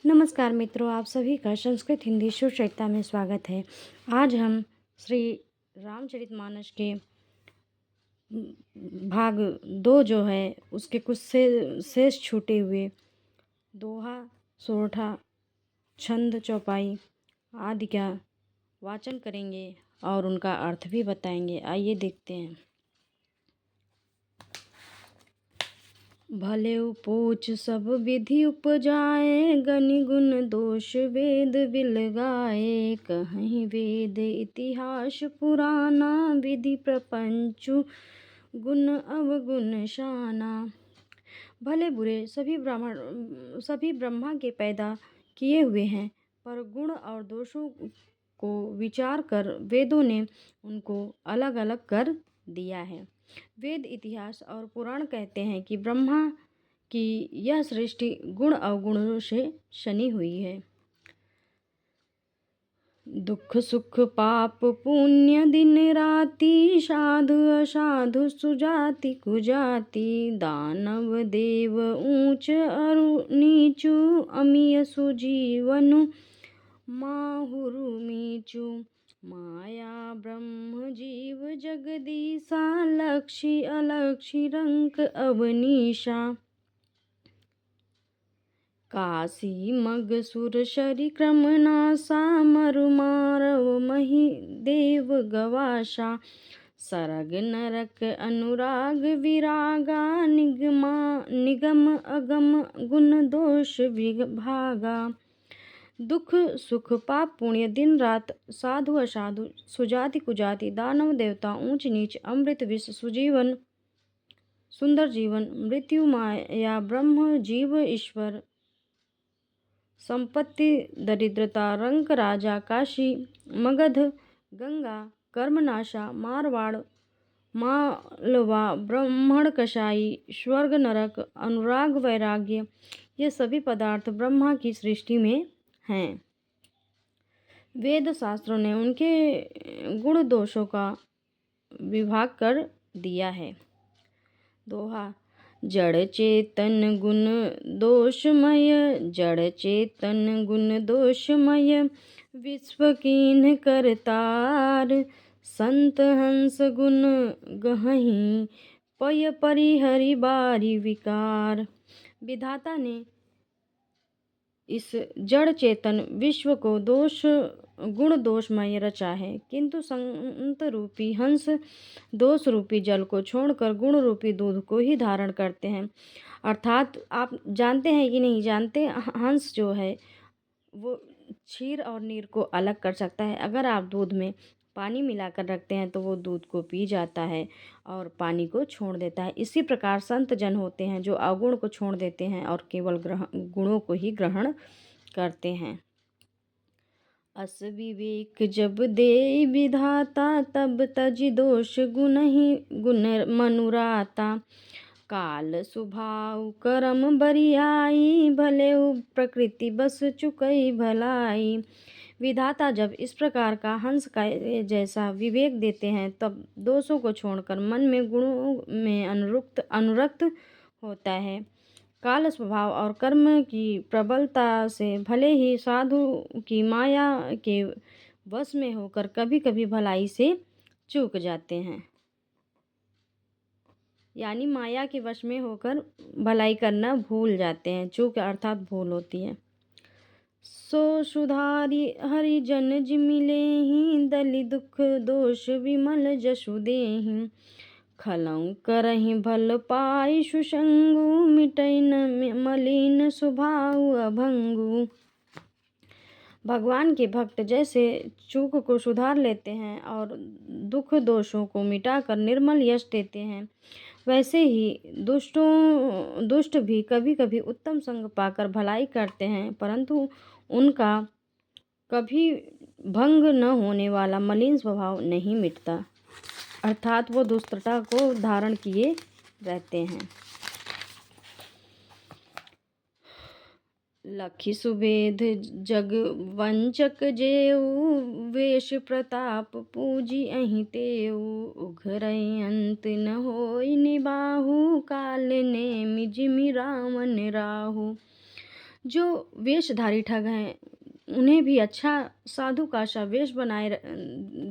नमस्कार मित्रों, आप सभी का संस्कृत हिंदी शिवचरिता में स्वागत है। आज हम श्री रामचरितमानस के भाग 2 जो है उसके कुछ से शेष छूटे हुए दोहा, सोरठा, छंद, चौपाई आदि का वाचन करेंगे और उनका अर्थ भी बताएंगे। आइए देखते हैं। भले उपोच सब विधि उपजाए, गनि गुण दोष वेद बिल गाए। कहीं वेद इतिहास पुराना, विधि प्रपंचु गुण अवगुण शाना। भले बुरे सभी ब्रह्मा के पैदा किए हुए हैं, पर गुण और दोषों को विचार कर वेदों ने उनको अलग अलग कर दिया है। वेद, इतिहास और पुराण कहते हैं कि ब्रह्मा की यह सृष्टि गुण अवगुणों से शनी हुई है। दुख सुख पाप पुण्य दिन राति, साधु असाधु सुजाति कुजाति। दानव देव ऊंच अरु नीचु, अमीय सुजीवनु माहुरु मीचु। माया ब्रह्म जीव जगदीशा, लक्षी अलक्षी रंक अवनीशा। काशी मग सुर शरी क्रम नासा, मरु मारव मही देव गवाशा। सरग नरक अनुराग विरागा, निगम अगम गुण दोष विभागा। दुख सुख पाप पुण्य दिन रात, साधु असाधु सुजाति कुजाति। दानव देवता ऊंच नीच, अमृत विष सुजीवन सुंदर जीवन। मृत्यु माया ब्रह्म जीव ईश्वर। संपत्ति दरिद्रता, रंक राजा। काशी मगध गंगा, कर्मनाशा। मारवाड़ मालवा, ब्राह्मण कसाई। स्वर्ग नरक, अनुराग वैराग्य। ये सभी पदार्थ ब्रह्मा की सृष्टि में हैं। वेद शास्त्रों ने उनके गुण दोषों का विभाग कर दिया है। दोहा। जड़ चेतन गुण दोषमय, जड़ चेतन गुण दोषमय। विश्व कीन्ह करतार, संत हंस गुण गहहीं। पय परिहरि बारी विकार। विधाता ने इस जड़ चेतन विश्व को गुण दोषमय रचा है, किंतु संत रूपी हंस दोष रूपी जल को छोड़कर गुण रूपी दूध को ही धारण करते हैं। अर्थात आप जानते हैं कि नहीं जानते, हंस जो है वो क्षीर और नीर को अलग कर सकता है। अगर आप दूध में पानी मिलाकर रखते हैं तो वो दूध को पी जाता है और पानी को छोड़ देता है। इसी प्रकार संत जन होते हैं जो अवगुण को छोड़ देते हैं और केवल गुणों को ही ग्रहण करते हैं। अस विवेक जब दे विधाता, तब तजि दोष गुण ही गुण मनुराता। काल स्वभाव करम बरियाई, भले प्रकृति बस चुकई भलाई। विधाता जब इस प्रकार का हंस का जैसा विवेक देते हैं, तब दोषों को छोड़कर मन में गुणों में अनुरक्त होता है। काल स्वभाव और कर्म की प्रबलता से भले ही साधु की माया के वश में होकर कभी कभी भलाई से चूक जाते हैं। यानी माया के वश में होकर भलाई करना भूल जाते हैं। चूक अर्थात भूल होती है। सो सुधारी हरिजन जिमिलेहि, दलि दुख दोष विमल जसु देहि। खलौ करहि भल पाई सुसंगु, मिटैन मलिन स्वभाव अभंगु। भगवान के भक्त जैसे चूक को सुधार लेते हैं और दुख दोषों को मिटाकर निर्मल यश देते हैं, वैसे ही दुष्ट भी कभी कभी उत्तम संग पाकर भलाई करते हैं, परंतु उनका कभी भंग न होने वाला मलिन स्वभाव नहीं मिटता, अर्थात वो दुष्टता को धारण किए रहते हैं। लखी सुबेद जग वंचक जेऊ, वेश प्रताप पूजी अहि तेऊ। उघरई अंत न होई निबाहु, काल ने मिजिमि रावण राहु। जो वेशधारी ठग हैं उन्हें भी अच्छा साधु का सा वेश बनाए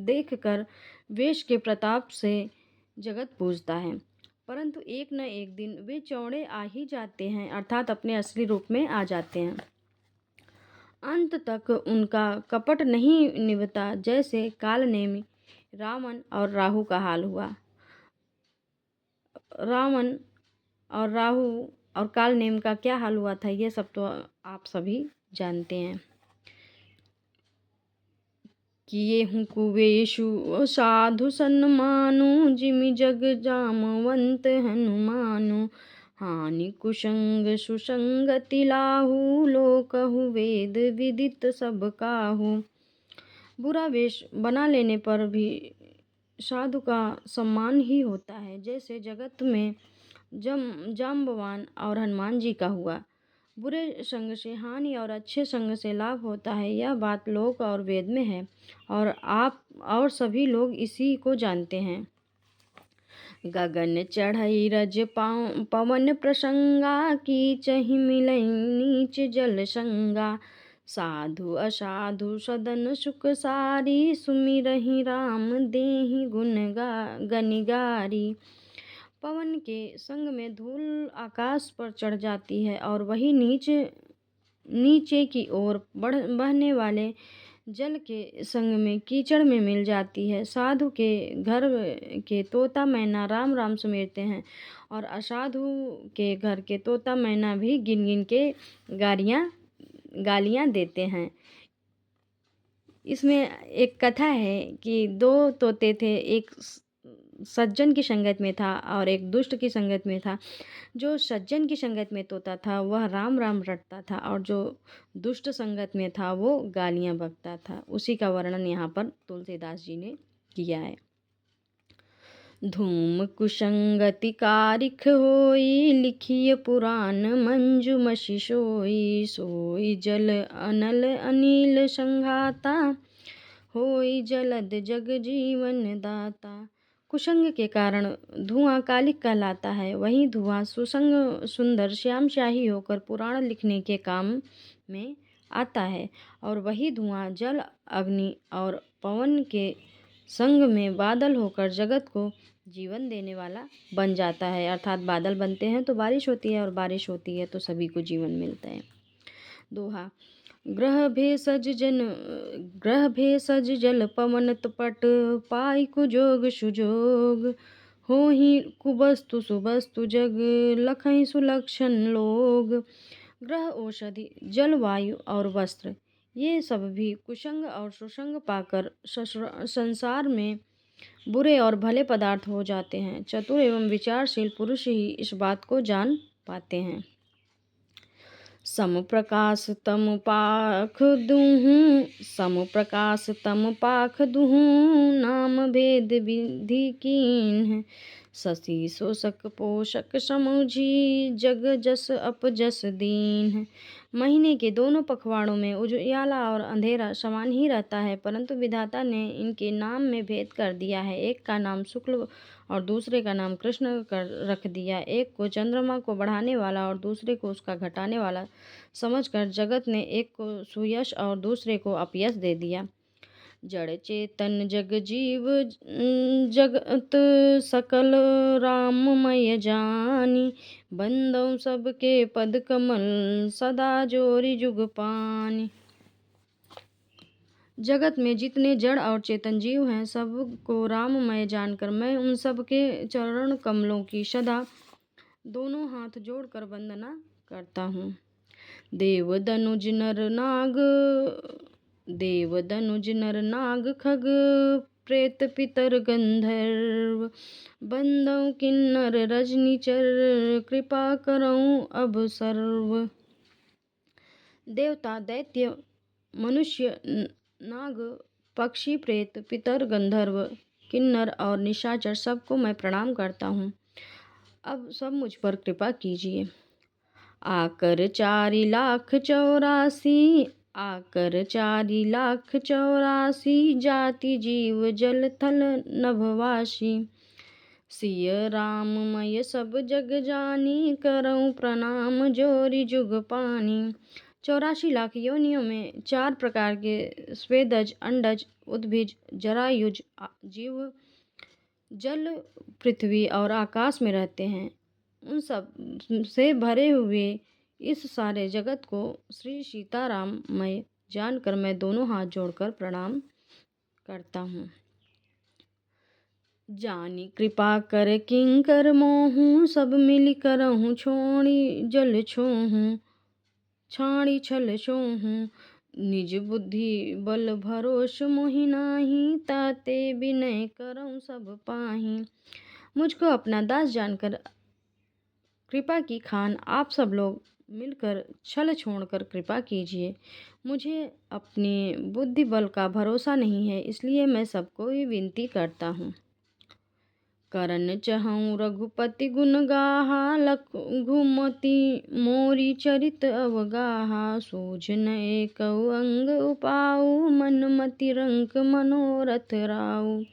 देख कर वेश के प्रताप से जगत पूजता है। परंतु एक न एक दिन वे चौड़े आ ही जाते हैं, अर्थात अपने असली रूप में आ जाते हैं। अंत तक उनका कपट नहीं निभता, जैसे कालनेमी रावण और राहु का हाल हुआ। रावण और राहु और कालनेम का क्या हाल हुआ था, ये सब तो आप सभी जानते हैं। किए हूँ कुवेशु साधु सन्मानु, जिमि जग जामवंत हनुमानु। हानि कुसंग सुसंगति लाहू, लोकहु वेद विदित सब काहू। बुरा वेश बना लेने पर भी साधु का सम्मान ही होता है, जैसे जगत में जाम्बवान और हनुमान जी का हुआ। बुरे संग से हानि और अच्छे संग से लाभ होता है, यह बात लोक और वेद में है और आप और सभी लोग इसी को जानते हैं। गगन चढ़ई रज पवन प्रसंगा, की चहि मिलई नीच जल संगा। साधु असाधु सदन सुख सारी, सुमिरहि राम देहि गुण गनिगारी। पवन के संग में धूल आकाश पर चढ़ जाती है और वही नीचे की ओर बहने वाले जल के संग में कीचड़ में मिल जाती है। साधु के घर के तोता मैना राम राम सुमेरते हैं और असाधु के घर के तोता मैना भी गिन गिन के गालियाँ देते हैं। इसमें एक कथा है कि दो तोते थे, एक सज्जन की संगत में था और एक दुष्ट की संगत में था। जो सज्जन की संगत में तोता था वह राम राम रटता था और जो दुष्ट संगत में था वो गालियां बकता था। उसी का वर्णन यहाँ पर तुलसीदास जी ने किया है। धूम कुसंगति कारिख होई, लिखिय पुराण मंजू मसी सोई। सोई जल अनल अनिल संघाता, होई जलद जग जीवन दाता। कुसंग के कारण धुआं कालिक कहलाता है, वही धुआं सुसंग सुंदर श्याम शाही होकर पुराण लिखने के काम में आता है और वही धुआं जल अग्नि और पवन के संग में बादल होकर जगत को जीवन देने वाला बन जाता है। अर्थात बादल बनते हैं तो बारिश होती है और बारिश होती है तो सभी को जीवन मिलता है। दोहा। ग्रह भेषज जल पवन तपट, पाई कुजोग सुजोग। होहि कुवस्तु सुवस्तु जग, लखई सुलक्षण लोग। ग्रह औषधि जल वायु और वस्त्र, ये सब भी कुसंग और सुसंग पाकर संसार में बुरे और भले पदार्थ हो जाते हैं। चतुर एवं विचारशील पुरुष ही इस बात को जान पाते हैं। सम प्रकाश तम पाख दुहूँ, नाम भेद विधि कीन्ह। शशि शोषक पोषक समझी, जग जस अपजस दीन्ह। महीने के दोनों पखवाड़ों में उजियाला और अंधेरा समान ही रहता है, परंतु विधाता ने इनके नाम में भेद कर दिया है। एक का नाम शुक्ल और दूसरे का नाम कृष्ण कर रख दिया। एक को चंद्रमा को बढ़ाने वाला और दूसरे को उसका घटाने वाला समझकर जगत ने एक को सुयश और दूसरे को अपयश दे दिया। जड़ चेतन जग जीव जगत सकल राममय जानी, बंदौ सबके पद कमल सदा जोरी जुग पानी। जगत में जितने जड़ और चेतन जीव हैं, सबको राममय जानकर मैं उन सबके चरण कमलों की सदा दोनों हाथ जोड़कर वंदना करता हूँ। देव दनुज नर नाग खग, प्रेत पितर गंधर्व। बंदौ किन्नर रजनीचर, कृपा करऊँ अब सर्व। देवता दैत्य मनुष्य नाग पक्षी प्रेत पितर गंधर्व किन्नर और निशाचर सबको मैं प्रणाम करता हूँ। अब सब मुझ पर कृपा कीजिए। आकर 4,84,84 जाति जीव जल थल नभवासी। सिय राम मय सब जग जानी, करऊँ प्रणाम जोरी जुग पानी। 84 लाख योनियों में 4 प्रकार के स्वेदज, अंडज, उद्भिज, जरायुज जीव जल, पृथ्वी और आकाश में रहते हैं। उन सब से भरे हुए इस सारे जगत को श्री सीताराममय जानकर मैं दोनों हाथ जोड़कर प्रणाम करता हूँ। जानी कृपा कर किंकर मोहूँ, सब मिल करहूँ छोड़ी जल छोहूँ, छाड़ी छल छोहूँ। निज बुद्धि बल भरोस मोहि नाही, ताते विनय करऊँ सब पाही। मुझको अपना दास जानकर कृपा की खान आप सब लोग मिलकर छल छोड़कर कृपा कीजिए। मुझे अपनी बुद्धि बल का भरोसा नहीं है, इसलिए मैं सबको ही विनती करता हूँ। करन चहऊँ रघुपति गुण गाहा, लघुमति मोरी चरित अवगाहा। सूझ न एकउ अंग उपाऊ, मन मति रंक मनोरथ राऊ।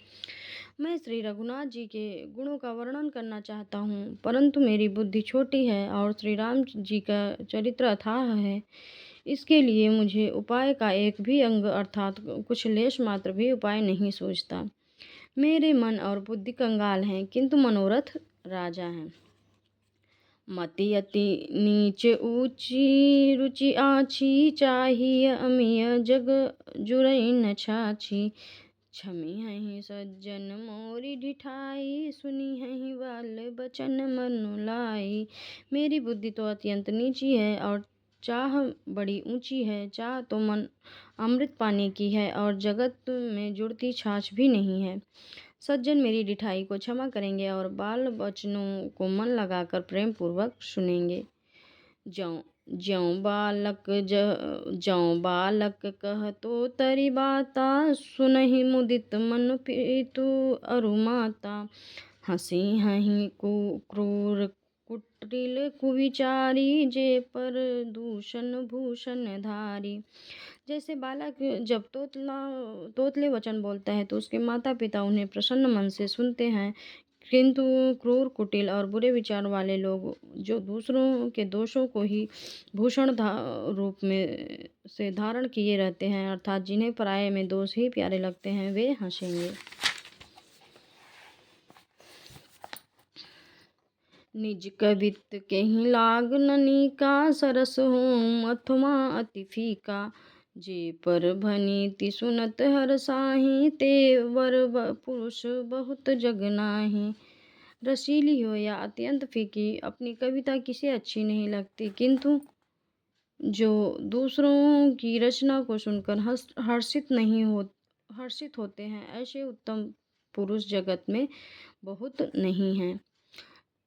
मैं श्री रघुनाथ जी के गुणों का वर्णन करना चाहता हूँ, परंतु मेरी बुद्धि छोटी है और श्री राम जी का चरित्र अथाह है। इसके लिए मुझे उपाय का एक भी अंग अर्थात कुछ लेश मात्र भी उपाय नहीं सूझता। मेरे मन और बुद्धि कंगाल हैं, किंतु मनोरथ राजा हैं। मति अति नीच ऊंची, रुचि आछी, चाहिए अमिय जग जुरई न छाछी। छमी हहीं सज्जन मोरी ढिठाई, सुनी हहीं बाल बचन मनु लाई। मेरी बुद्धि तो अत्यंत नीची है और चाह बड़ी ऊंची है। चाह तो मन अमृत पानी की है और जगत में जुड़ती छाछ भी नहीं है। सज्जन मेरी ढिठाई को क्षमा करेंगे और बाल बचनों को मन लगाकर प्रेम पूर्वक सुनेंगे। ज्यों ज्यों बालक कहतो तरि बाता, सुनहि मुदित मन पीतु अरु माता। हंसी हहीं क्रूर कुटिल कुविचारी, जे पर दूषण भूषण धारी। जैसे बालक जब तोतले वचन बोलता है तो उसके माता पिता उन्हें प्रसन्न मन से सुनते हैं, किंतु क्रूर कुटिल और बुरे विचार वाले लोग जो दूसरों के दोषों को ही भूषण रूप में से धारण किए रहते हैं, अर्थात जिन्हें पराये में दोष ही प्यारे लगते हैं, वे हंसेंगे। निज कवित केहि लाग ननिका, सरस हों अथवा अति फीका। जे पर भनीति सुनत हरसाहि, ते वर पुरुष बहुत जग नाहि। रसीली हो या अत्यंत फीकी, अपनी कविता किसे अच्छी नहीं लगती, किंतु जो दूसरों की रचना को सुनकर हर्षित होते हैं, ऐसे उत्तम पुरुष जगत में बहुत नहीं हैं।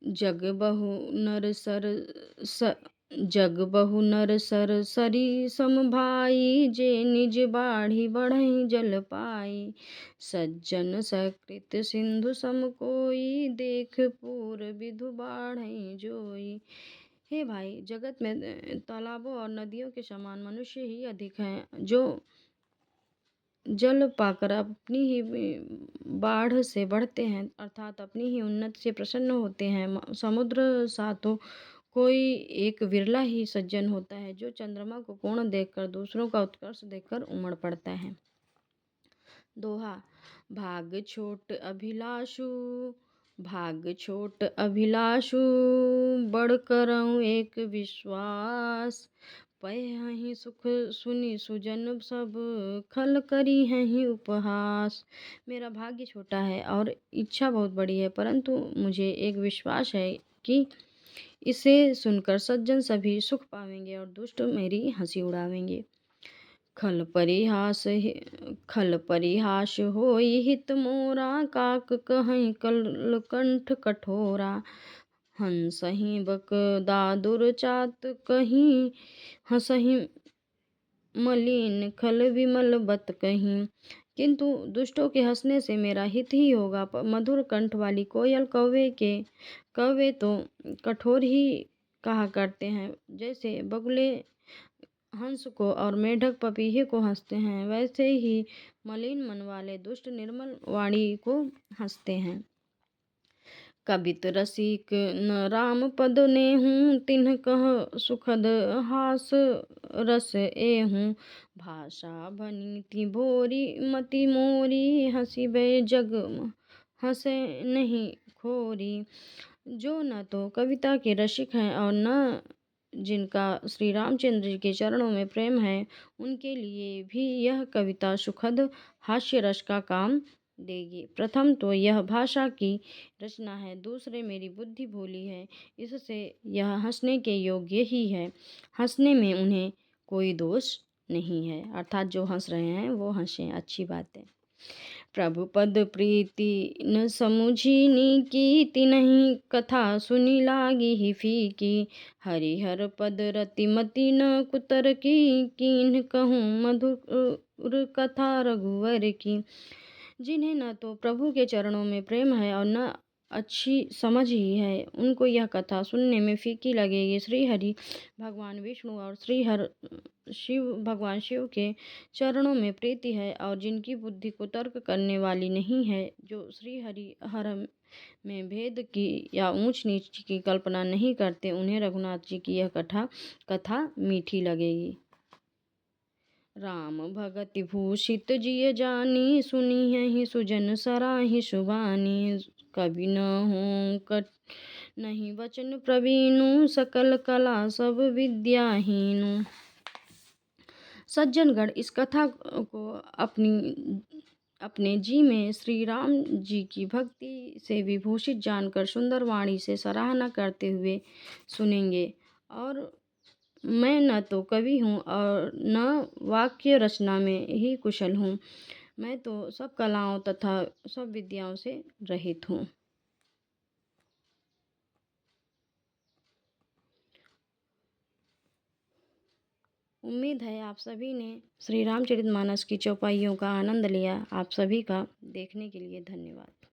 जग बहु नर सर सरी सम भाई, जे निज बाढ़ी बढ़ई जल पाई। सज्जन सकृत सिंधु सम कोई, देख पूर विधु बाढ़ई जोई। हे भाई, जगत में तालाबों और नदियों के समान मनुष्य ही अधिक हैं, जो जल पाकर अपनी ही बाढ़ से बढ़ते हैं, अर्थात अपनी ही उन्नति से प्रसन्न होते हैं। समुद्र सा तो कोई एक विरला ही सज्जन होता है, जो चंद्रमा को पूर्ण देखकर दूसरों का उत्कर्ष देखकर उमड़ पड़ता है। दोहा। भाग छोट अभिलाषु, बड़ करऊँ एक विश्वास। पै सुख सुनी सुजन सब, खल करी हैं उपहास। मेरा भाग्य छोटा है और इच्छा बहुत बड़ी है, परंतु मुझे एक विश्वास है कि इसे सुनकर सज्जन सभी सुख पावेंगे और दुष्ट मेरी हंसी उड़ावेंगे। खल परिहास होई हित मोरा, काक कहीं कलकंठ कठोरा। हंसहि बक दादुर चात कहीं, हंसहि मलिन खल विमल बत कहीं। किंतु दुष्टों के हंसने से मेरा हित ही होगा। मधुर कंठ वाली कोयल कौवे तो कठोर ही कहा करते हैं। जैसे बगुले हंस को और मेढक पपीहे को हंसते हैं, वैसे ही मलिन मन वाले दुष्ट निर्मल वाणी को हंसते हैं। कबित रसिक न राम पद नेहूँ, तिन्ह कह सुखद हास रस एहूँ। भाषा भनीति भोरी मति मोरी, हँसिबे जग हँसे नहीं खोरी। जो न तो कविता के रसिक हैं और न जिनका श्री रामचंद्र जी के चरणों में प्रेम है, उनके लिए भी यह कविता सुखद हास्य रस का काम देगी। प्रथम तो यह भाषा की रचना है, दूसरे मेरी बुद्धि भोली है, इससे यह हंसने के योग्य ही है। हंसने में उन्हें कोई दोष नहीं है, अर्थात जो हंस रहे हैं वो हंसें, अच्छी बात है। प्रभु पद प्रीति न समुझी कीति, नहीं कथा सुनी लागी ही फीकी। हरिहर पद रति मति न कुतर की, कीन्ह कहूँ मधुर कथा रघुवर की। जिन्हें न तो प्रभु के चरणों में प्रेम है और न अच्छी समझ ही है, उनको यह कथा सुनने में फीकी लगेगी। श्री हरि भगवान विष्णु और श्री हर शिव भगवान शिव के चरणों में प्रीति है, और जिनकी बुद्धि कुतर्क करने वाली नहीं है, जो श्री हरि हर में भेद की या ऊंच नीच की कल्पना नहीं करते, उन्हें रघुनाथ जी की यह कथा मीठी लगेगी। राम भगति भूषित जिय जानी, सुनी ही सुजन सराही सुबानी। कवि न हो नहीं वचन प्रवीणु, सकल कला सब विद्याहीनु। सज्जनगण इस कथा को अपने जी में श्री राम जी की भक्ति से विभूषित जानकर सुंदर वाणी से सराहना करते हुए सुनेंगे। और मैं न तो कवि हूँ और न वाक्य रचना में ही कुशल हूँ, मैं तो सब कलाओं तथा सब विद्याओं से रहित हूँ। उम्मीद है आप सभी ने श्री रामचरितमानस की चौपाइयों का आनंद लिया। आप सभी का देखने के लिए धन्यवाद।